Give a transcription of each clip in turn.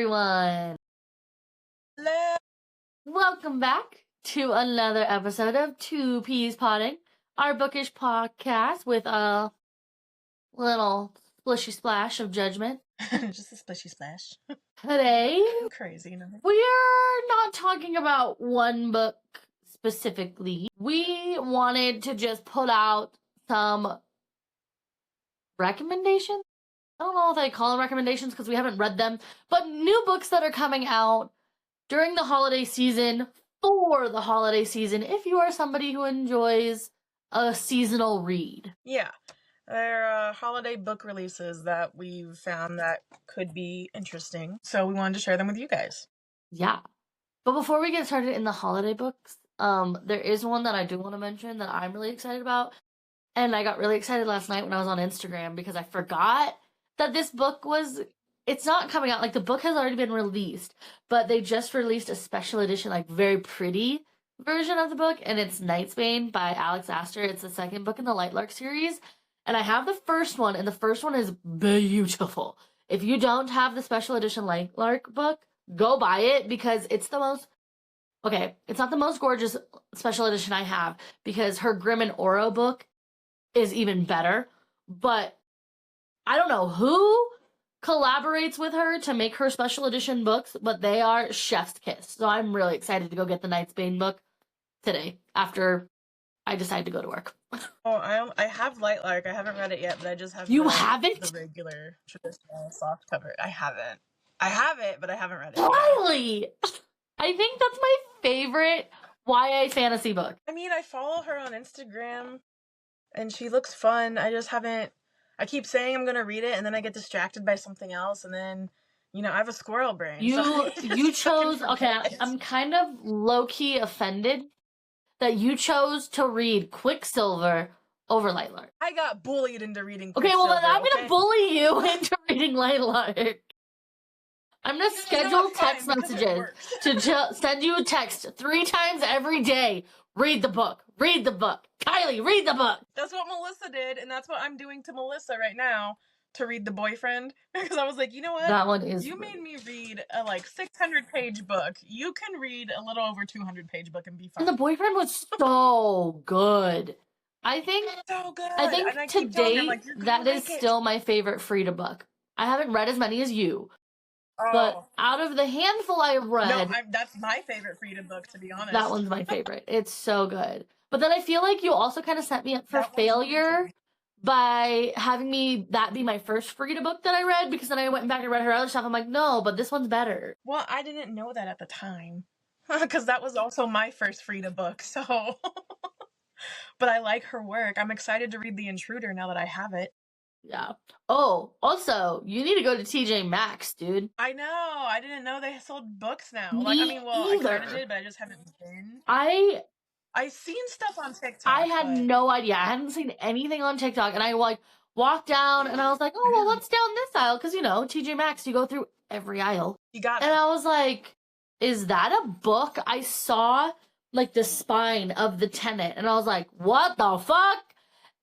everyone. Hello. Welcome back to another episode of Two Peas Potting, our bookish podcast with a little splishy splash of judgment. Just a splishy splash. Today, I'm crazy. No? we're not talking about one book specifically. We wanted to just put out some recommendations. I don't know if I call them recommendations because we haven't read them, but new books that are coming out during the holiday season, for the holiday season, if you are somebody who enjoys a seasonal read. Yeah. They're holiday book releases that we've found that could be interesting. So we wanted to share them with you guys. Yeah. But before we get started in the holiday books, there is one that I do want to mention that I'm really excited about. And I got really excited last night when I was on Instagram because I forgot that this book it's not coming out. Like, the book has already been released, but they just released a special edition, like, very pretty version of the book, and it's Nightsbane by Alex Astor. It's the second book in the Lightlark series, and I have the first one, and the first one is beautiful. If you don't have the special edition Lightlark book, go buy it, because it's the most... Okay, it's not the most gorgeous special edition I have, because her Grimm and Oro book is even better, but I don't know who collaborates with her to make her special edition books, but they are chef's kiss. So I'm really excited to go get the Nightsbane book today after I decide to go to work. Oh, I have Lightlark. I haven't read it yet, but I just have haven't? The regular traditional soft cover. I haven't. I have it, but I haven't read it. Riley! I think that's my favorite YA fantasy book. I mean, I follow her on Instagram, and she looks fun. I just haven't... I keep saying I'm going to read it, and then I get distracted by something else, and then, I have a squirrel brain. You chose... Okay, I'm kind of low-key offended that you chose to read Quicksilver over Lightlark. I got bullied into reading Quicksilver. Okay, well, then I'm going to bully you into reading Lightlark. I'm going to schedule text messages to send you a text 3 times every day. Read the book. Read the book. Kylie, read the book. That's what Melissa did, and that's what I'm doing to Melissa right now, to read The Boyfriend. Because I was like, you know what? That one is... You made me read a 600-page book. You can read a little over 200-page book and be fine. And The Boyfriend was so good. I think so good. I think to date, that is still my favorite Frida book. I haven't read as many as you. But out of the handful I read... No, that's my favorite Frida book, to be honest. That one's my favorite. It's so good. But then I feel like you also kind of set me up for failure by having that be my first Frida book that I read, because then I went back and read her other stuff. I'm like, no, but this one's better. Well, I didn't know that at the time, because that was also my first Frida book, so... But I like her work. I'm excited to read The Intruder now that I have it. Yeah. Oh, also, you need to go to TJ Maxx, dude. I know. I didn't know they sold books now. I kind of did, but I just haven't been. I've seen stuff on TikTok. I had no idea. I hadn't seen anything on TikTok, and I walked down, and I was like, oh, well, let's down this aisle, because TJ Maxx, you go through every aisle. You got it. And I was like, is that a book? I saw the spine of the Tenet, and I was like, what the fuck?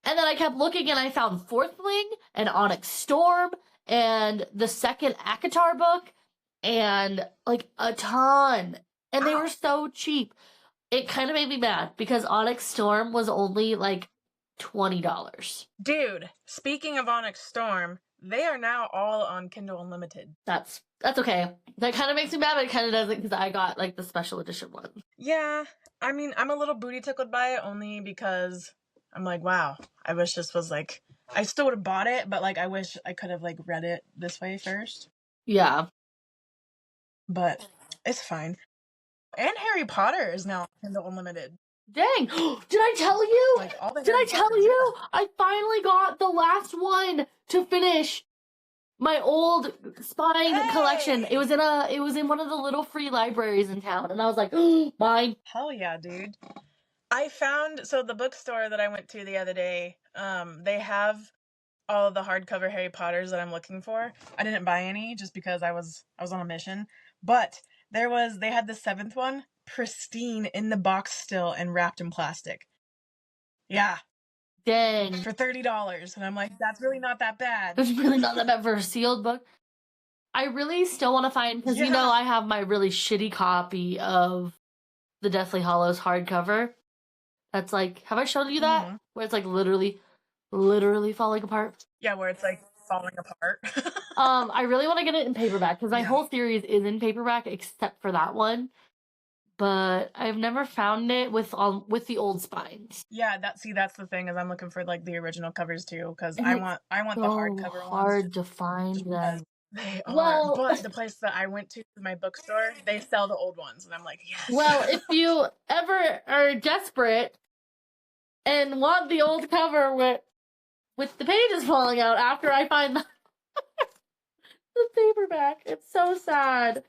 And then I kept looking, and I found Fourth Wing and Onyx Storm and the second ACOTAR book and a ton. And they were so cheap. It kind of made me mad because Onyx Storm was only $20. Dude, speaking of Onyx Storm, they are now all on Kindle Unlimited. That's okay. That kind of makes me mad, but it kind of doesn't, because I got the special edition one. Yeah, I mean, I'm a little booty tickled by it only because I'm like, wow, I wish this was I still would have bought it, but I wish I could have read it this way first. Yeah. But it's fine. And Harry Potter is now Kindle Unlimited. Dang! Did I tell you? Did I tell you? I finally got the last one to finish my old spine collection. It was in one of the little free libraries in town, and I was like, oh, mine. Hell yeah, dude. I found, so the bookstore that I went to the other day, they have all of the hardcover Harry Potters that I'm looking for. I didn't buy any just because I was on a mission, but they had the 7th one, pristine, in the box still and wrapped in plastic. Yeah. Dang. For $30. And I'm like, that's really not that bad. It's really not that bad for a sealed book. I really still want to find, because you know Yeah. I have my really shitty copy of the Deathly Hollows hardcover. That's like, have I shown you that? Hmm. Where it's like literally falling apart. Yeah, where it's like falling apart. I really want to get it in paperback because my Yeah. whole series is in paperback except for that one. But I've never found it with the old spines. Yeah, that's the thing is I'm looking for like the original covers too because And it's I want the so hardcover ones hard to find just because them. they are. Well, But the place that I went to, my bookstore, they sell the old ones, and I'm like, yes. well, if you ever are desperate and want the old cover with the pages falling out after I find the paperback, it's so sad.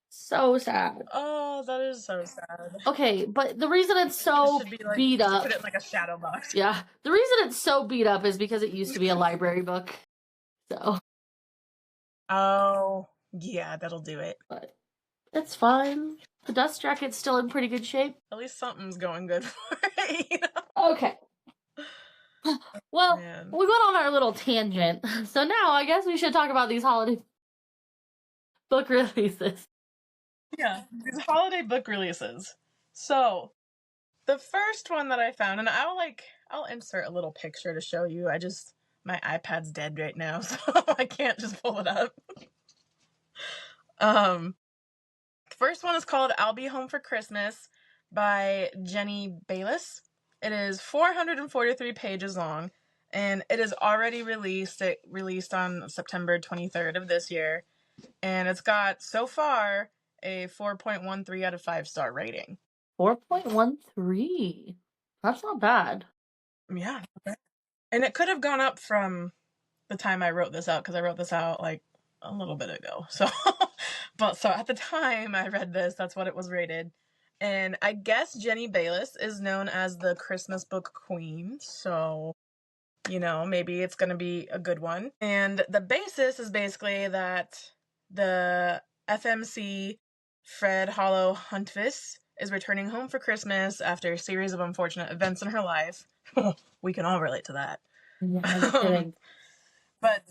So sad. Oh, that is so sad. Okay, but the reason it's It so should be like beat just up, put it in like a shadow box. yeah, the reason it's so beat up is because it used to be a library book. So, Oh, yeah, that'll do it. but it's fine. The dust jacket's still in pretty good shape. At least something's going good for it, you know? Okay. Well, Man. we went on our little tangent. So now I guess we should talk about these holiday book releases. Yeah, these holiday book releases. So, the first one that I found, and I'll insert a little picture to show you. My iPad's dead right now, so I can't just pull it up. First one is called I'll Be Home for Christmas by Jenny Bayless. It is 443 pages long, and it is already released. It released on September 23rd of this year, and it's got, so far, a 4.13 out of 5-star rating. 4.13. That's not bad. Yeah. And it could have gone up from the time I wrote this out, because I wrote this out like a little bit ago. So, so at the time I read this, that's what it was rated. And I guess Jenny Bayless is known as the Christmas book queen. So, maybe it's going to be a good one. And the basis is basically that the FMC Fred Hollow Huntvis is returning home for Christmas after a series of unfortunate events in her life. We can all relate to that. Yeah, I'm kidding. But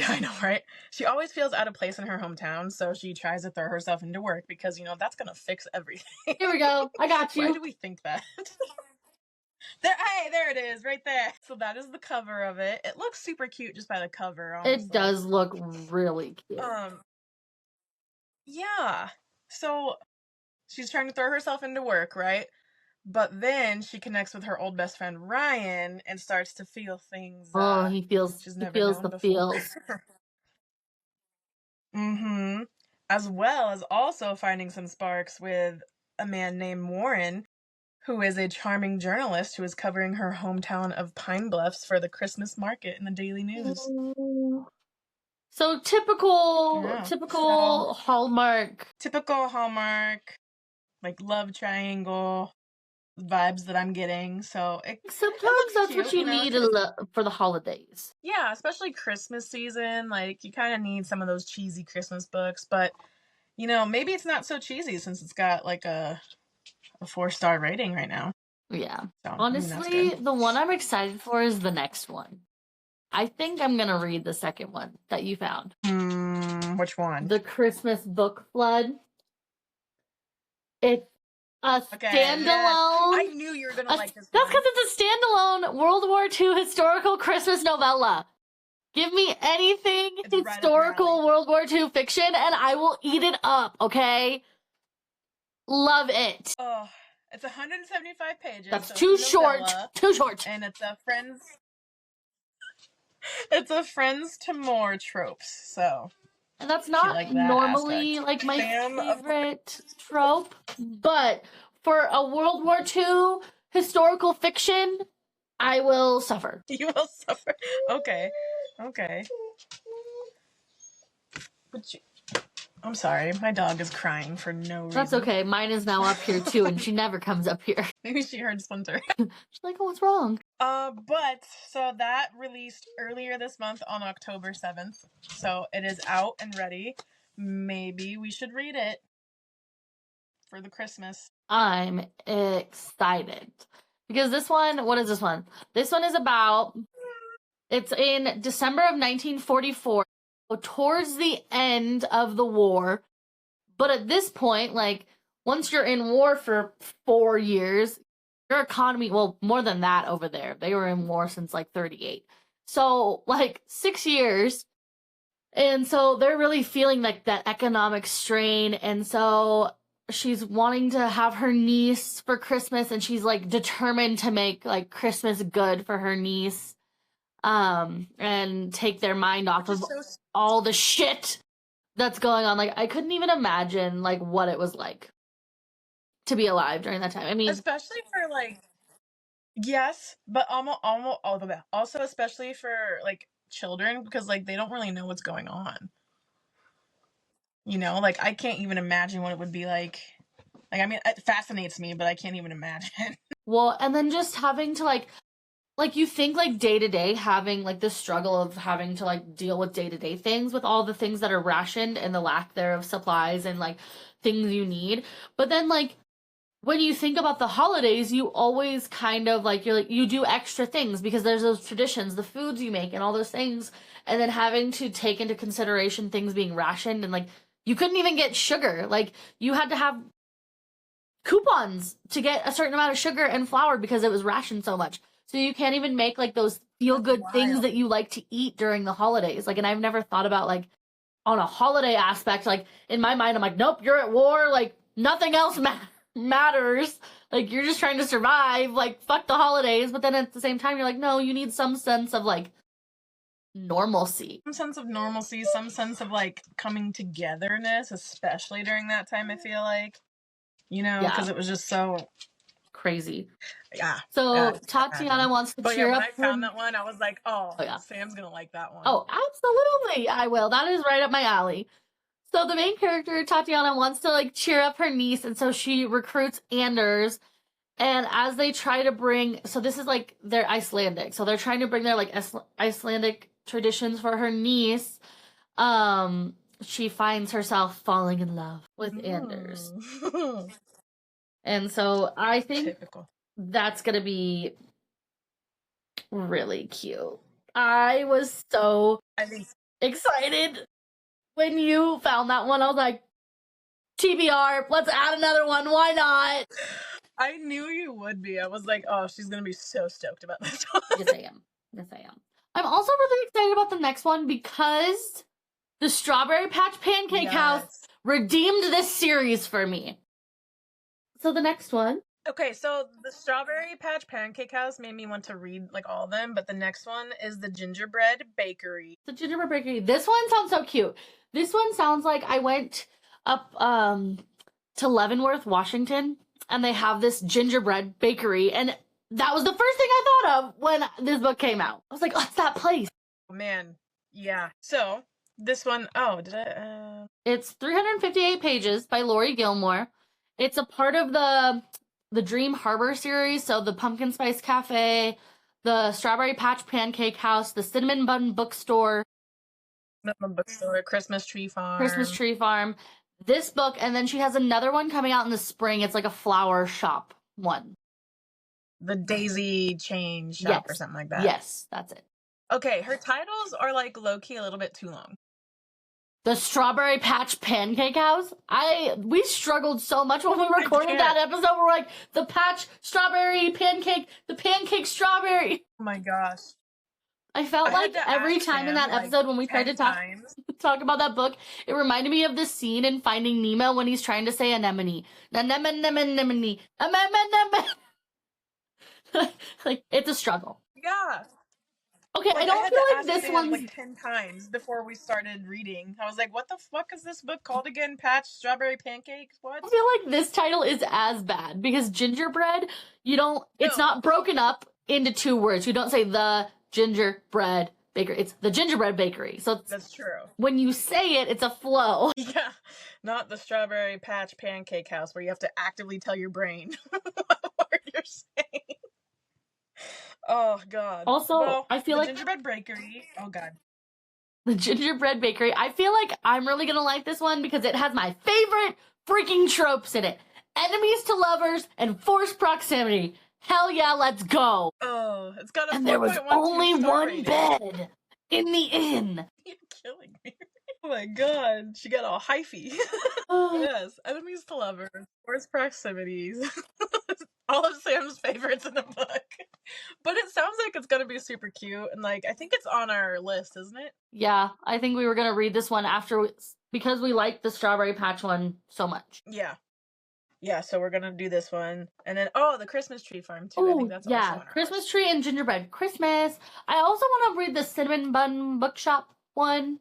I know, right? She always feels out of place in her hometown, so she tries to throw herself into work because, that's going to fix everything. Here we go. I got you. Why do we think that? There it is, right there. So that is the cover of it. It looks super cute just by the cover, honestly. It does look really cute. Yeah. So she's trying to throw herself into work, right? But then she connects with her old best friend Ryan and starts to feel things. He feels the feels. Mm-hmm. As well as also finding some sparks with a man named Warren, who is a charming journalist who is covering her hometown of Pine Bluffs for the Christmas market in the Daily News. So typical Hallmark. Typical Hallmark, like love triangle vibes that I'm getting. So sometimes that's what you need for the holidays. Yeah, especially Christmas season. Like, you kind of need some of those cheesy Christmas books, but maybe it's not so cheesy since it's got like a 4-star rating right now. Yeah. So, honestly, the one I'm excited for is the next one. I think I'm gonna read the second one that you found. Which one? The Christmas Book Flood. It's a standalone. Yes. I knew you were gonna like this one. That's because it's a standalone World War II historical Christmas novella. Give me anything historical World War II fiction and I will eat it up, okay? Love it. Oh, it's 175 pages. That's too short. Too short. And it's a friends. It's a friends to more tropes, so. And that's not normally like my favorite trope, but for a World War II historical fiction, I will suffer. You will suffer. Okay. I'm sorry, my dog is crying for no reason. That's okay. Mine is now up here too, and she never comes up here. Maybe she heard Splinter. She's like, oh, what's wrong? So that released earlier this month on October 7th. So it is out and ready. Maybe we should read it for the Christmas. I'm excited. Because this one, what is this one? This one is about, it's in December of 1944. towards the end of the war. But at this point, like, once you're in war for 4 years, your economy, well, more than that over there. They were in war since like 38. So, like, 6 years. And so they're really feeling like that economic strain. And so she's wanting to have her niece for Christmas, and she's like determined to make like Christmas good for her niece. And take their mind off of all the shit that's going on. Like, I couldn't even imagine like what it was like to be alive during that time. I mean, especially for like, yes, but almost all the way. Also, especially for like children, because like they don't really know what's going on. You know, like I can't even imagine what it would be like. Like, I mean, it fascinates me, but I can't even imagine. well, and then just having to like you think like day to day having like the struggle of having to like deal with day to day things with all the things that are rationed and the lack thereof supplies and like things you need. But then like when you think about the holidays, you always kind of like you're like you do extra things because there's those traditions, the foods you make and all those things, and then having to take into consideration things being rationed and like you couldn't even get sugar. Like you had to have coupons to get a certain amount of sugar and flour because it was rationed so much. So you can't even make like those feel good things that you like to eat during the holidays. Like, and I've never thought about like on a holiday aspect. Like in my mind, I'm like, nope, you're at war. Like nothing else matters. Like you're just trying to survive. Like fuck the holidays. But then at the same time, you're like, no, you need some sense of like normalcy. Some sense of normalcy, some sense of like coming togetherness, especially during that time. I feel like, you know, because it was just so crazy. Yeah. So Tatiana wants to cheer up. When I found that one, I was like, oh yeah, Sam's gonna like that one. Oh, absolutely, I will. That is right up my alley. So the main character, Tatiana, wants to like cheer up her niece, and so she recruits Anders. And as they try to bring, so this is like they're Icelandic, so they're trying to bring their like Icelandic traditions for her niece. She finds herself falling in love with Anders. And so I think that's gonna be really cute. I was so excited when you found that one. I was like, TBR, let's add another one. Why not? I knew you would be. I was like, oh, she's gonna be so stoked about this one. Yes, I am. Yes, I am. I'm also really excited about the next one because the Strawberry Patch Pancake House redeemed this series for me. So the next one. Okay, so the Strawberry Patch Pancake House made me want to read like all of them, but the next one is the Gingerbread Bakery. The Gingerbread Bakery. This one sounds so cute. This one sounds like I went up to Leavenworth, Washington, and they have this gingerbread bakery, and that was the first thing I thought of when this book came out. I was like, oh, it's that place. Oh, man, yeah. So this one, It's 358 pages by Lori Gilmore. It's a part of the Dream Harbor series, so the Pumpkin Spice Cafe, the Strawberry Patch Pancake House, the Cinnamon Bun Bookstore, Christmas Tree Farm. This book, and then she has another one coming out in the spring. It's like a flower shop one. The Daisy Chain Shop or something like that. Yes, that's it. Okay, her titles are like low-key a little bit too long. The Strawberry Patch Pancake House. We struggled so much when we recorded that episode. We're like, the patch, strawberry, pancake, the pancake, strawberry. Oh my gosh. I felt like every time in that episode when we tried to talk about that book, it reminded me of the scene in Finding Nemo when he's trying to say anemone. Anemone. Like, it's a struggle. Yeah. Okay, I don't feel like this one's like 10 times before we started reading. I was like, what the fuck is this book called again? Patch Strawberry Pancakes? What? I feel like this title is as bad because gingerbread, it's not broken up into two words. You don't say the gingerbread bakery. It's the gingerbread bakery. So that's true. When you say it, it's a flow. Yeah, not the Strawberry Patch Pancake House where you have to actively tell your brain what you're saying. Oh, God. Also, I feel like Gingerbread Bakery. Oh, God. The Gingerbread Bakery. I feel like I'm really going to like this one because it has my favorite freaking tropes in it. Enemies to lovers and forced proximity. Hell yeah, let's go. Oh, it's got a 4.12 And there was only one rating. bed in the inn. You killing me. Oh my god, she got all hyphy. Yes, enemies to lovers, forced proximities. All of Sam's favorites in the book. But it sounds like it's gonna be super cute, and like I think it's on our list, isn't it? Yeah, I think we were gonna read this one after because we like the Strawberry Patch one so much. Yeah. Yeah, so we're gonna do this one. And then the Christmas Tree Farm too. I think Oh, that's also yeah, on our Christmas list. Tree and Gingerbread Christmas. I also want to read the Cinnamon Bun Bookshop one,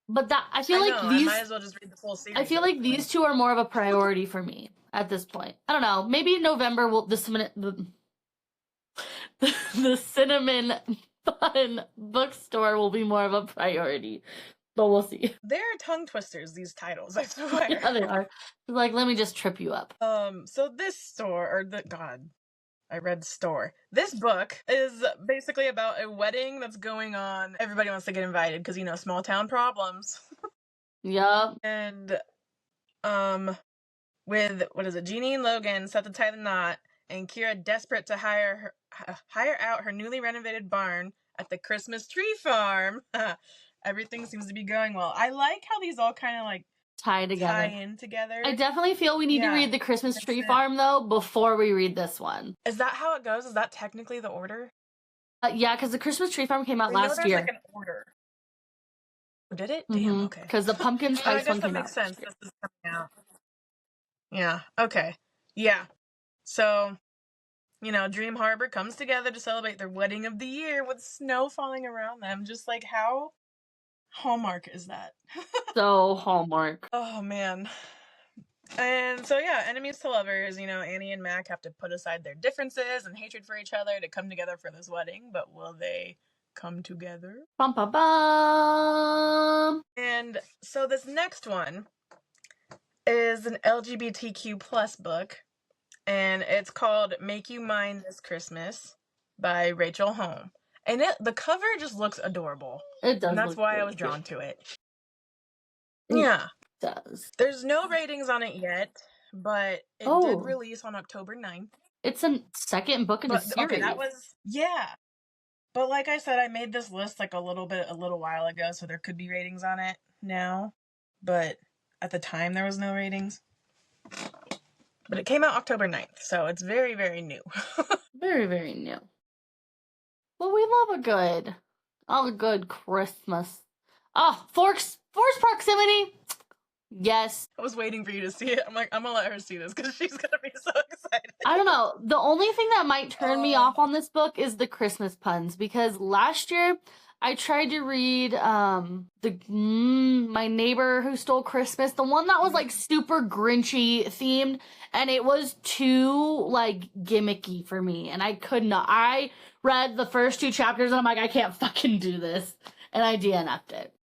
but that I feel I like know, I these might as well just read the full series. I feel like these two are more of a priority for me at this point. I don't know. Maybe in November will the Cinnamon Bun Bookstore will be more of a priority, but we'll see. They're tongue twisters, these titles, I swear. Yeah, they are. Like, let me just trip you up. So this store, or the God, I read store. This book is basically about a wedding that's going on. Everybody wants to get invited because, small town problems. Yup. And, with, what is it, Jeannie and Logan set to tie the knot, and Kira desperate to hire out her newly renovated barn at the Christmas tree farm. Everything seems to be going well. I like how these all kind of like Tie in together. I definitely feel we need to read the Christmas Tree Farm though before we read this one. Is that how it goes? Is that technically the order? Yeah, because the Christmas Tree Farm came out last year. Like an order. Did it? Mm-hmm. Damn. Okay. Because the pumpkin spice one came out. Makes sense. This is coming out. Yeah. Okay. Yeah. So, Dream Harbor comes together to celebrate their wedding of the year with snow falling around them. Just like how Hallmark is that? So Hallmark. Oh man. And so yeah, enemies to lovers, Annie and Mac have to put aside their differences and hatred for each other to come together for this wedding, but will they come together? Bum bum bum. And so this next one is an LGBTQ plus book, and it's called Make You Mine This Christmas by Rachel Holm. And the cover just looks adorable. It does. And that's why I was drawn to it. Yeah. It does. There's no ratings on it yet, but it did release on October 9th. It's a second book in a series. Okay, that was, yeah. But like I said, I made this list like a little while ago, so there could be ratings on it now. But at the time, there was no ratings. But it came out October 9th, so it's very, very new. Very, very new. Well, we love a good Christmas. Oh, forced proximity. Yes. I was waiting for you to see it. I'm like, I'm gonna let her see this because she's gonna be so excited. I don't know. The only thing that might turn me off on this book is the Christmas puns, because last year I tried to read My Neighbor Who Stole Christmas, the one that was like super Grinchy themed, and it was too like gimmicky for me, and I could not. I read the first 2 chapters and I'm like, I can't fucking do this, and I DNF'd it.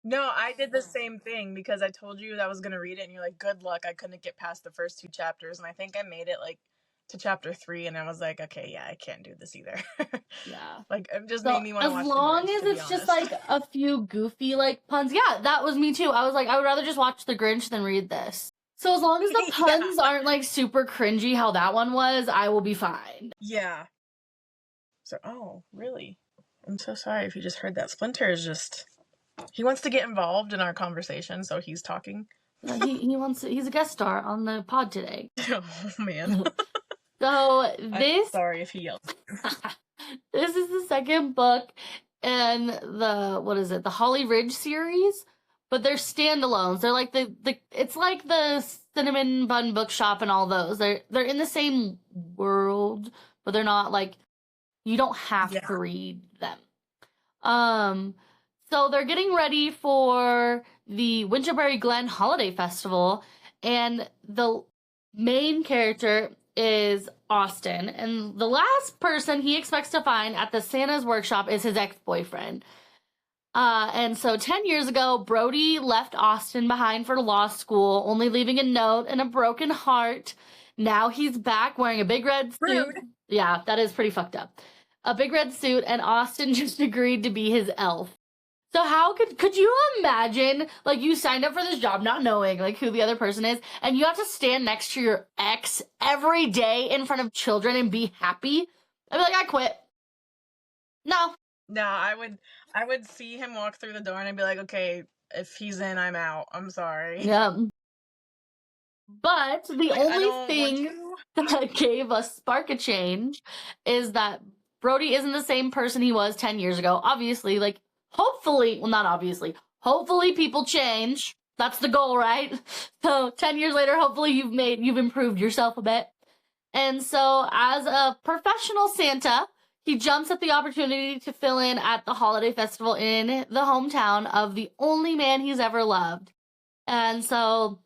No, I did the same thing because I told you that I was gonna read it, and you're like, good luck. I couldn't get past the first 2 chapters, and I think I made it like to chapter 3, and I was like, okay, yeah, I can't do this either. Yeah. Like, it just made me want to watch as long The Grinch, as it's just like a few goofy like puns. Yeah, that was me too. I was like, I would rather just watch The Grinch than read this. So as long as the puns aren't like super cringy how that one was, I will be fine. Yeah. So, oh, really? I'm so sorry if you just heard that. Splinter is just... He wants to get involved in our conversation, so he's talking. He's a guest star on the pod today. Oh, man. So I'm sorry if he yells. This is the second book in the Holly Ridge series, but they're standalones. They're like it's like the Cinnamon Bun Bookshop and all those. They're in the same world, but they're not like, you don't have to read them. So they're getting ready for the Winterberry Glen Holiday Festival, and the main character is Austin, and the last person he expects to find at the Santa's workshop is his ex-boyfriend. And so 10 years ago, Brody left Austin behind for law school, only leaving a note and a broken heart. Now he's back wearing a big red suit. Rude. Yeah, that is pretty fucked up. A big red suit, and Austin just agreed to be his elf. So how could you imagine, like, you signed up for this job not knowing, like, who the other person is, and you have to stand next to your ex every day in front of children and be happy? I'd be like, I quit. No. No, I would see him walk through the door and I'd be like, okay, if he's in, I'm out. I'm sorry. Yeah. But the Like, I only don't want thing to. that gave a spark a change is that Brody isn't the same person he was 10 years ago. Obviously, like, hopefully, well, not obviously, hopefully people change. That's the goal, right? So 10 years later, hopefully you've improved yourself a bit. And so, as a professional Santa, he jumps at the opportunity to fill in at the holiday festival in the hometown of the only man he's ever loved. And so,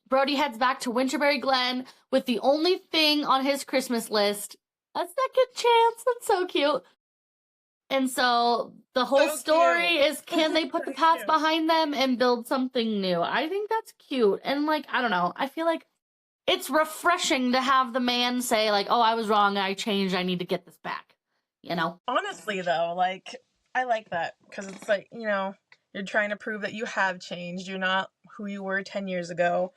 Brody heads back to Winterberry Glen with the only thing on his Christmas list, a second chance. That's so cute. And so the whole So story cute. is, can they put the So past cute. behind them and build something new? I think that's cute. And like, I don't know. I feel like it's refreshing to have the man say like, "Oh, I was wrong. I changed. I need to get this back." You know? Honestly, though, like, I like that because it's like, you're trying to prove that you have changed. You're not who you were 10 years ago.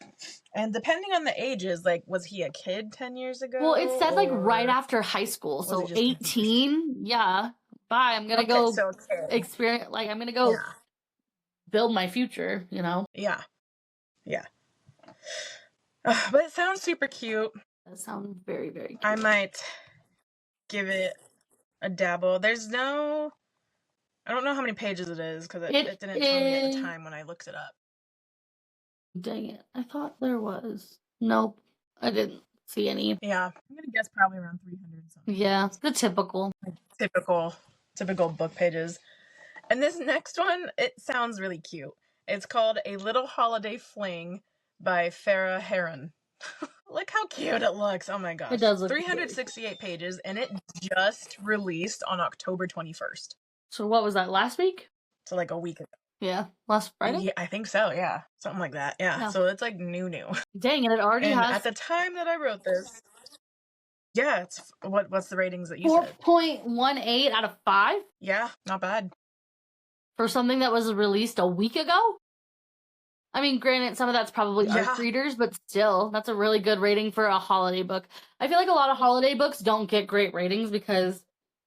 And depending on the ages, like, was he a kid 10 years Well, ago it said like right or after high school, was he so just confused? 18. Yeah. Bye. I'm gonna Okay, go so a kid. experience. Like, I'm gonna go Yeah. build my future. You know? Yeah. Yeah. But it sounds super cute. That sounds very, very I cute. might give it a dabble. I don't know how many pages it is because It it didn't tell me at the is. time when I looked it up. Dang it! I thought there was. Nope, I didn't see any. Yeah, I'm gonna guess probably around 300 something Yeah, pages. the typical. Like typical book pages. And this next one, it sounds really cute. It's called A Little Holiday Fling by Farah Heron. Look how cute it looks. Oh my It gosh. does It's look very cute. 368 pages and it just released on October 21st. So what was that last week? So like a week ago. Yeah, last Friday. Yeah, I think so, yeah. Something like that. Yeah. Yeah. So it's like new. Dang it! It already And has at the time that I wrote this, yeah, it's what's the ratings that you said? 4.18 out of 5 Yeah, not bad. for something that was released a week ago. I mean, granted, some of that's probably Yeah. ARC readers, but still, that's a really good rating for a holiday book. I feel like a lot of holiday books don't get great ratings because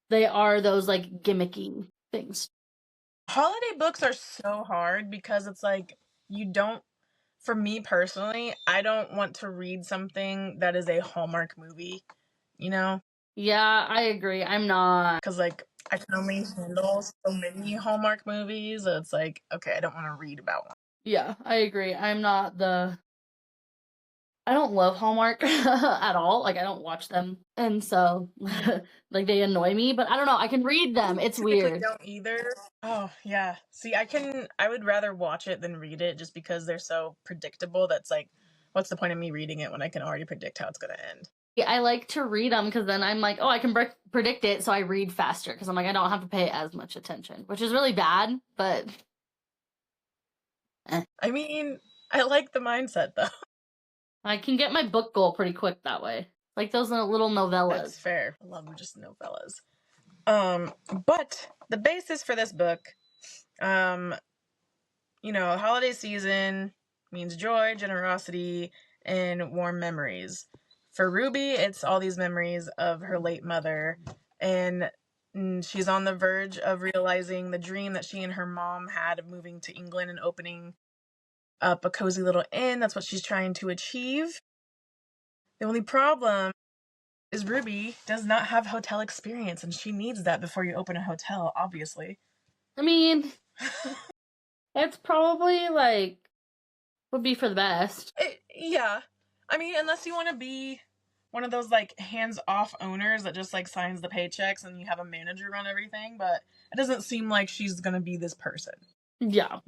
they are those like gimmicky things. Holiday books are so hard because it's like for me personally, I don't want to read something that is a Hallmark movie, you know? Yeah, I agree. I'm not. Because like I can only handle so many Hallmark movies. So it's like, okay, I don't want to read about one. Yeah, I agree. I'm not the. I don't love Hallmark at all. Like, I don't watch them. And so, like, they annoy me, but I don't know. I can read them. It's Typically weird. don't either. Oh yeah. See, I would rather watch it than read it just because they're so predictable. That's like, what's the point of me reading it when I can already predict how it's gonna end? Yeah, I like to read them because then I'm like, oh, I can predict it, so I read faster because I'm like, I don't have to pay as much attention, which is really bad, but I mean, I like the mindset though. I can get my book goal pretty quick that way. Like those little novellas. That's fair. I love just novellas. But the basis for this book, holiday season means joy, generosity, and warm memories. For Ruby, it's all these memories of her late mother, and she's on the verge of realizing the dream that she and her mom had of moving to England and opening up a cozy little inn. That's what she's trying to achieve. The only problem is Ruby does not have hotel experience, and she needs that before you open a hotel, obviously. I mean, it's probably like would be for the best. Yeah. I mean, unless you want to be one of those like hands-off owners that just like signs the paychecks and you have a manager run everything, but it doesn't seem like she's gonna be this person. Yeah.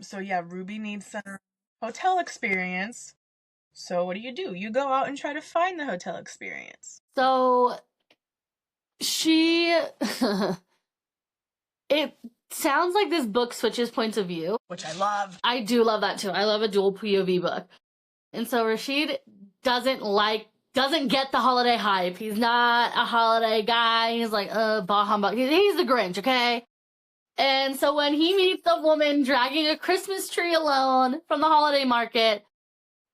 So yeah, Ruby needs some hotel experience. So what do? You go out and try to find the hotel experience. So she it sounds like this book switches points of view, which I love. I do love that too. I love a dual POV book. And so Rashid doesn't get the holiday hype. He's not a holiday guy. He's like, bah humbug. He's the Grinch, okay? And so when he meets a woman dragging a Christmas tree alone from the holiday market,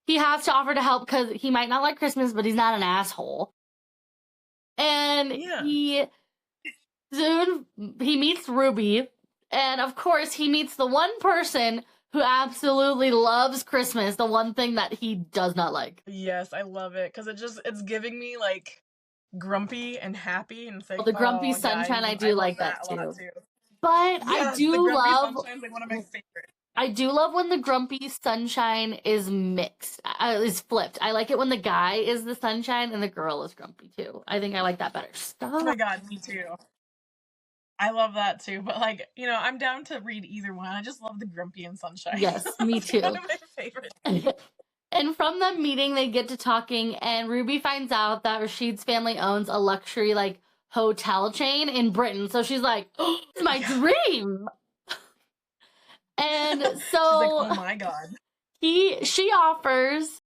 he has to offer to help because he might not like Christmas, but he's not an asshole. And he soon he meets Ruby, and of course he meets the one person who absolutely loves Christmas, the one thing that he does not like. Yes, I love it because it's giving me like grumpy and happy, and it's like, The Grumpy oh yeah, Sunshine, I I do love like that that a lot too. too. But Yes, the Grumpy Sunshine's like one of my favorites. I do love when the Grumpy Sunshine is mixed, is flipped. I like it when the guy is the sunshine and the girl is grumpy too. I think I like that better. Oh my Stop. god, me too. I love that too, but like, I'm down to read either one. I just love the Grumpy and Sunshine. Yes, me It's one too. of my favorites. And from them meeting, they get to talking, and Ruby finds out that Rashid's family owns a luxury like hotel chain in Britain. So she's like, oh, "It's my dream." And She's like, oh so my god. she offers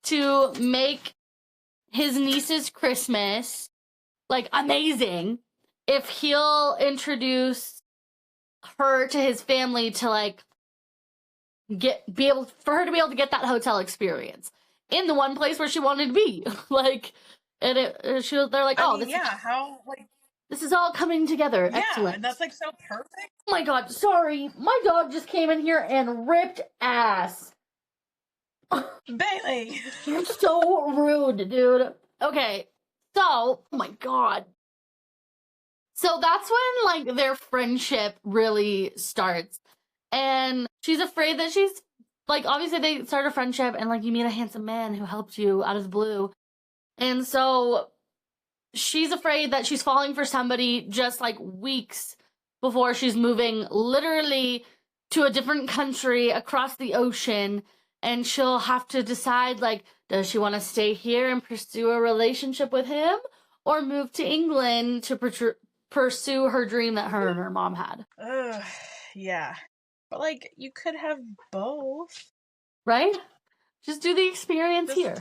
to make his niece's Christmas like amazing if he'll introduce her to his family to like be able for her to be able to get that hotel experience in the one place where she wanted to be. Like, and they're like, I oh, mean, yeah, how like this is all coming together. yeah, Excellent. that's like so perfect. Oh my god, sorry, my dog just came in here and ripped ass. Bailey. You're so rude, dude. Okay, so oh my god. So that's when like their friendship really starts. And she's afraid that she's like obviously they start a friendship and like you meet a handsome man who helped you out of the blue. And so she's afraid that she's falling for somebody just like weeks before she's moving literally to a different country across the ocean, and she'll have to decide like does she want to stay here and pursue a relationship with him or move to England to pursue her dream that her and her mom had. Ugh, yeah. But like you could have both. Right? Just do the experience Just, here.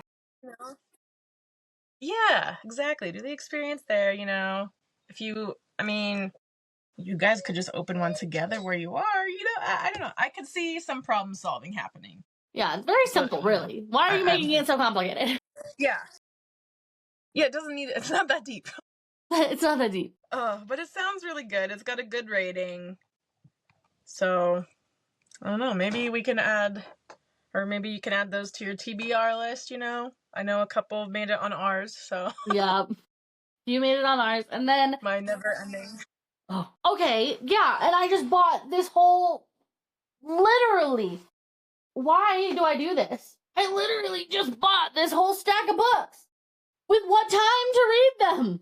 Yeah, exactly. Do the experience there, If I mean, you guys could just open one together where you are, I don't know. I could see some problem solving happening. Yeah, it's very simple, really. Why are you making it so complicated? Yeah. Yeah, it's not that deep. It's not that deep. But it sounds really good. It's got a good rating. So, I don't know, maybe we can add, or maybe you can add those to your TBR list, I know a couple made it on ours, so. Yeah. You made it on ours, and then My never ending. oh, okay, yeah, and I just bought this whole literally. Why do I do this? I literally just bought this whole stack of books. With what time to read them?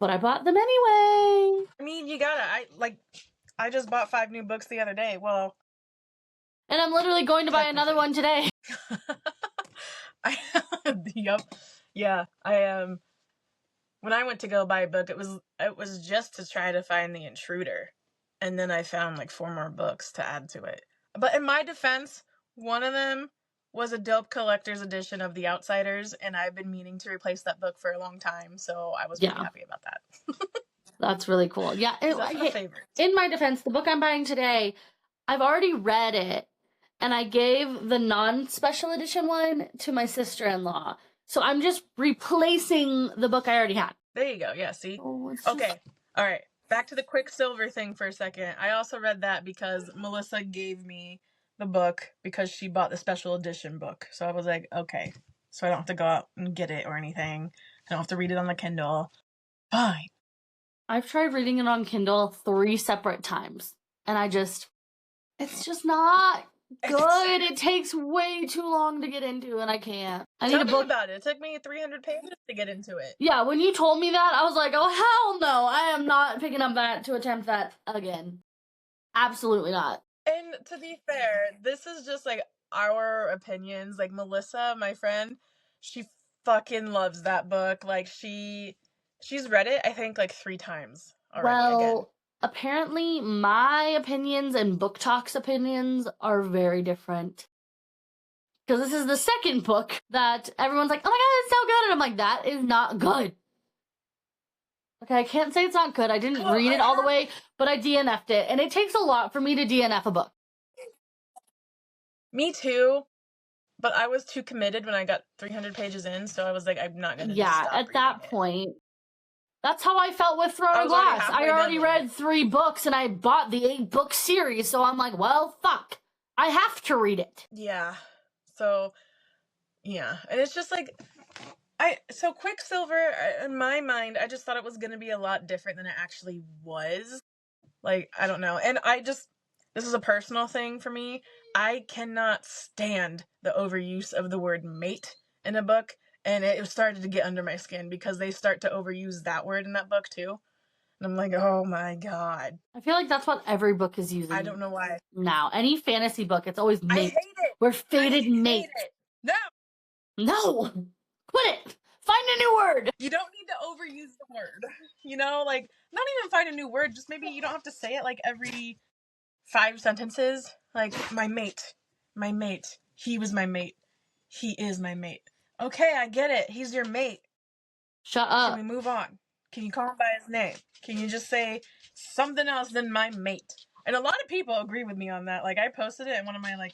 But I bought them anyway. I mean, you gotta. I just bought 5 new books the other day. Well, and I'm literally going to buy another one today. Yep. Yeah, I when I went to go buy a book, it was just to try to find The Intruder, and then I found like 4 more books to add to it. But in my defense, one of them was a dope collector's edition of The Outsiders, and I've been meaning to replace that book for a long time, so I was pretty happy about that. That's really cool. Yeah, that's my favorite. In my defense, the book I'm buying today, I've already read it, and I gave the non-special edition one to my sister-in-law. So I'm just replacing the book I already had. There you go. Yeah, see? Okay. All right. Back to the Quicksilver thing for a second. I also read that because Melissa gave me the book because she bought the special edition book. So I was like, okay. So I don't have to go out and get it or anything. I don't have to read it on the Kindle. Fine. I've tried reading it on Kindle 3 separate times. And it's just not good. It takes way too long to get into, and I can't. I need a book. Tell me about it. It took me 300 pages to get into it. Yeah, when you told me that, I was like, oh, hell no. I am not picking up that to attempt that again. Absolutely not. And to be fair, this is just like our opinions. Like Melissa, my friend, she fucking loves that book. Like she's read it, I think, like 3 times already again. Apparently my opinions and Book Talk's opinions are very different. Because this is the second book that everyone's like, oh my god, it's so good. And I'm like, that is not good. Okay, I can't say it's not good. I didn't read it all the way, but I DNF'd it. And it takes a lot for me to DNF a book. Me too. But I was too committed when I got 300 pages in, so I was like, I'm not going to stop at that point, That's how I felt with Throne I of was already Glass. I halfway already done read 3 books and I bought the 8-book series, so I'm like, well, fuck. I have to read it. Yeah. So, yeah. And it's just like, so Quicksilver, in my mind, I just thought it was going to be a lot different than it actually was. Like, I don't know. And this is a personal thing for me. I cannot stand the overuse of the word mate in a book. And it started to get under my skin because they start to overuse that word in that book too. And I'm like, oh my God. I feel like that's what every book is using. I don't know why. Now, any fantasy book, it's always mate. I hate it. We're fated mate. It. No. No. Quit it. Find a new word. You don't need to overuse the word. You know, like, not even find a new word. Just maybe you don't have to say it like every 5 sentences. Like, my mate. My mate. He was my mate. He is my mate. Okay, I get it. He's your mate. Shut up. Can we move on? Can you call him by his name? Can you just say something else than my mate? And a lot of people agree with me on that. Like, I posted it in one of my, like,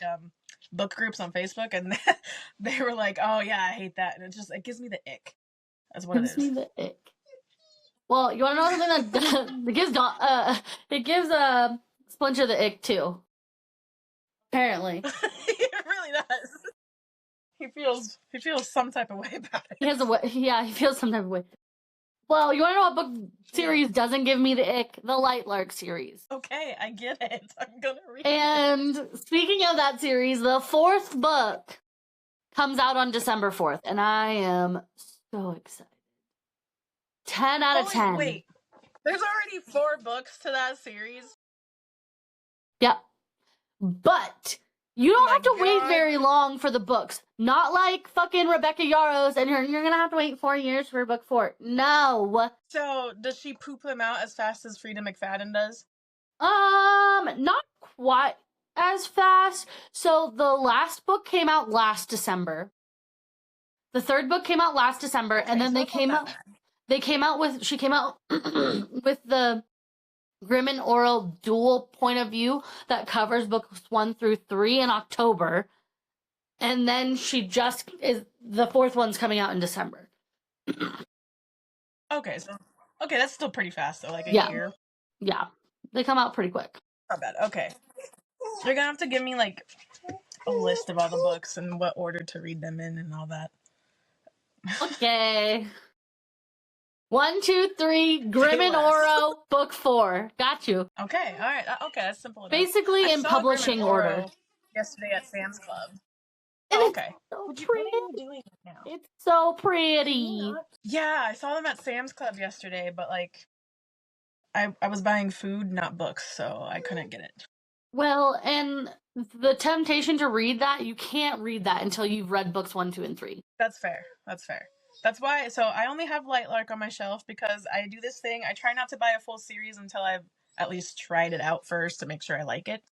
book groups on Facebook, and they were like, oh, yeah, I hate that. And it gives me the ick. That's what it is. Gives me the ick. Well, you want to know something that it gives Splinter the ick, too. Apparently. It really does. He feels some type of way about it. He feels some type of way. Well, you want to know what book series doesn't give me the ick? The Lightlark series. Okay, I get it. I'm gonna read And it. speaking of that series, the 4th book comes out on December 4th, and I am so excited. 10 out of 10. Wait. There's already 4 books to that series? Yep. But you don't have to wait very long for the books. Not like fucking Rebecca Yarros, and you're gonna have to wait 4 years for book 4. No. So, does she poop them out as fast as Frida McFadden does? Not quite as fast. So the last book came out last December. The 3rd book came out last December, and then she came out with the Grimm and Oral dual point of view that covers books 1 through 3 in October. And then the 4th one's coming out in December. Okay, that's still pretty fast though, like a year. Yeah. They come out pretty quick. Not bad. Okay. You're gonna have to give me like a list of all the books and what order to read them in and all that. Okay. 1, 2, 3, Grimm and Oro, book 4. Got you. Okay, alright. Okay, that's simple enough. Basically in publishing order. Yesterday at Sam's Club. And okay. So what are you doing now? It's so pretty. Yeah, I saw them at Sam's Club yesterday, but like I was buying food, not books, so I couldn't get it. Well, and the temptation to read that, you can't read that until you've read books 1, 2, and 3. That's fair. That's why, so I only have Lightlark on my shelf because I do this thing. I try not to buy a full series until I've at least tried it out first to make sure I like it.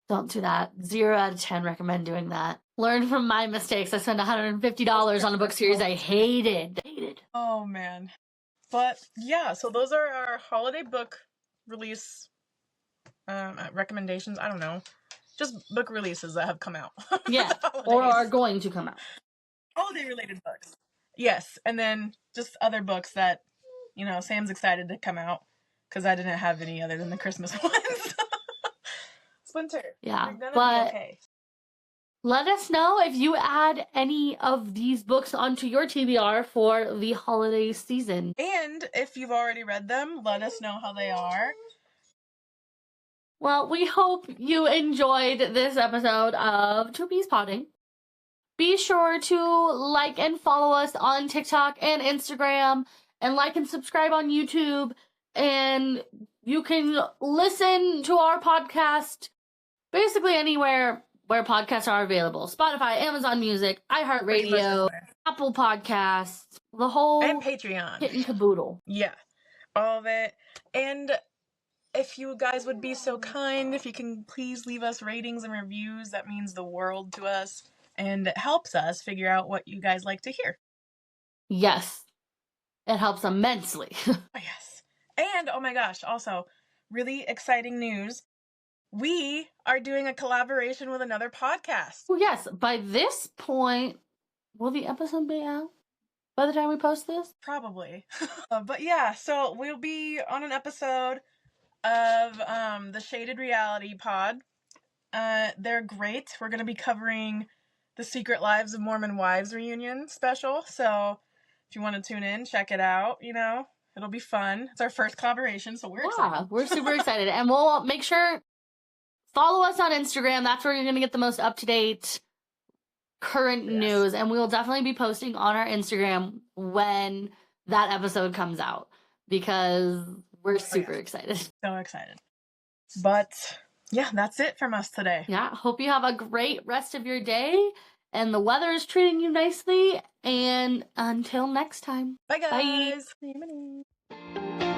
Don't do that. 0 out of 10 recommend doing that. Learn from my mistakes. I spent $150 on a book series I hated. Oh, man. But, yeah, so those are our holiday book release recommendations. I don't know. Just book releases that have come out. Yeah, or are going to come out. Holiday-related books. Yes, and then just other books that, Sam's excited to come out because I didn't have any other than the Christmas ones. Splinter. Yeah, you're gonna but be okay. Let us know if you add any of these books onto your TBR for the holiday season. And if you've already read them, let us know how they are. Well, we hope you enjoyed this episode of Two Peas Potting. Be sure to like and follow us on TikTok and Instagram, and like and subscribe on YouTube. And you can listen to our podcast basically anywhere where podcasts are available. Spotify, Amazon Music, iHeartRadio, Apple Podcasts, the whole... And Patreon. Kit and caboodle. Yeah, all of it. And if you guys would be so kind, if you can please leave us ratings and reviews, that means the world to us. And it helps us figure out what you guys like to hear. Yes. It helps immensely. Oh, yes. And, oh my gosh, also, really exciting news. We are doing a collaboration with another podcast. Well, yes. By this point, will the episode be out? by the time we post this? Probably. But yeah, so we'll be on an episode of the Shaded Reality Pod. They're great. We're going to be covering the Secret Lives of Mormon Wives reunion special. So if you want to tune in, check it out. You know, it'll be fun. It's our first collaboration, so we're excited. We're super excited. And we'll make sure, follow us on Instagram. That's where you're going to get the most up-to-date current news. And we will definitely be posting on our Instagram when that episode comes out, because we're super excited. So excited. But yeah, that's it from us today. Yeah, hope you have a great rest of your day and the weather is treating you nicely. And until next time. Bye, guys. Bye. Bye.